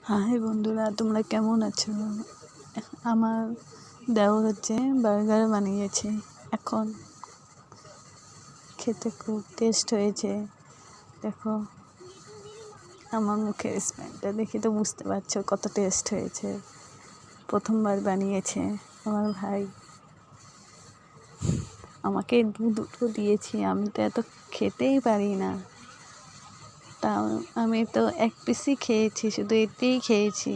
High বন্ধুরা, তোমরা কেমন আছো? আমার দেওর হচ্ছে বার্গার বানিয়েছে। এখন খেতে খুব টেস্ট হয়েছে। দেখো আমার মুখের স্মেলটা দেখে তো বুঝতে পারছো কত টেস্ট হয়েছে। প্রথমবার বানিয়েছে আমার ভাই, আমাকে দুটো দিয়েছি। আমি তো এত খেতেই পারি না, তাও আমি তো এক পিসই খেয়েছি, শুধু এতেই খেয়েছি,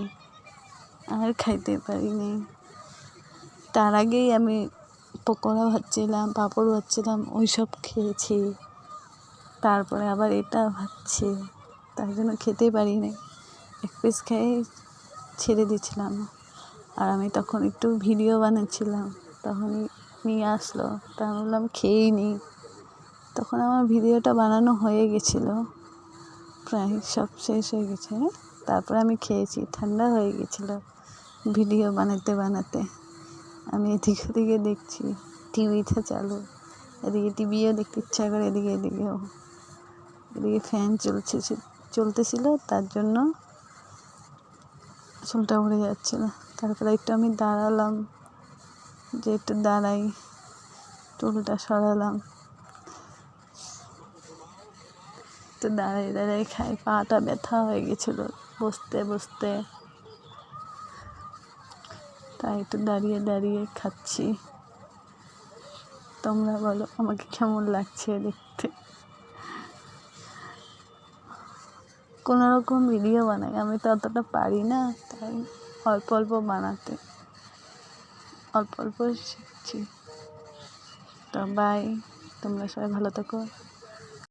আর খাইতে পারিনি। তার আগেই আমি পকোড়া ভাজছিলাম, পাঁপড় ভাজছিলাম, ওই সব খেয়েছি। তারপরে আবার এটা ভাজছি, তার জন্য খেতে পারিনি। এক পিস খেয়ে ছেড়ে দিয়েছিলাম। আর আমি তখন একটু ভিডিও বানাচ্ছিলাম, তখনই নিয়ে আসলো, তা আমি বললাম খেয়েই নিই। তখন আমার ভিডিওটা বানানো হয়ে গেছিলো, প্রায় সব শেষ হয়ে গেছে। তারপরে আমি খেয়েছি, ঠান্ডা হয়ে গেছিলো ভিডিও বানাতে বানাতে। আমি এদিকে ওদিকে দেখছি, টিভিটা চালু, এদিকে টিভিও দেখতে ইচ্ছা করে, এদিকেও এদিকে ফ্যান চলতেছিল, তার জন্য চুলটা উড়ে যাচ্ছিল। তারপরে একটু আমি দাঁড়ালাম, যে একটু দাঁড়াই, চুলটা সরালাম, তো দাঁড়াই খাই। পাটা ব্যথা হয়ে গেছিলো বসতে বসতে, তাই একটু দাঁড়িয়ে খাচ্ছি। তোমরা বলো আমাকে কেমন লাগছে দেখতে। কোনো রকম ভিডিও বানাই, আমি তো অতটা পারি না, তাই অল্প বানাতে, অল্প শিখছি। তো বাই, তোমরা সবাই ভালো থাকো।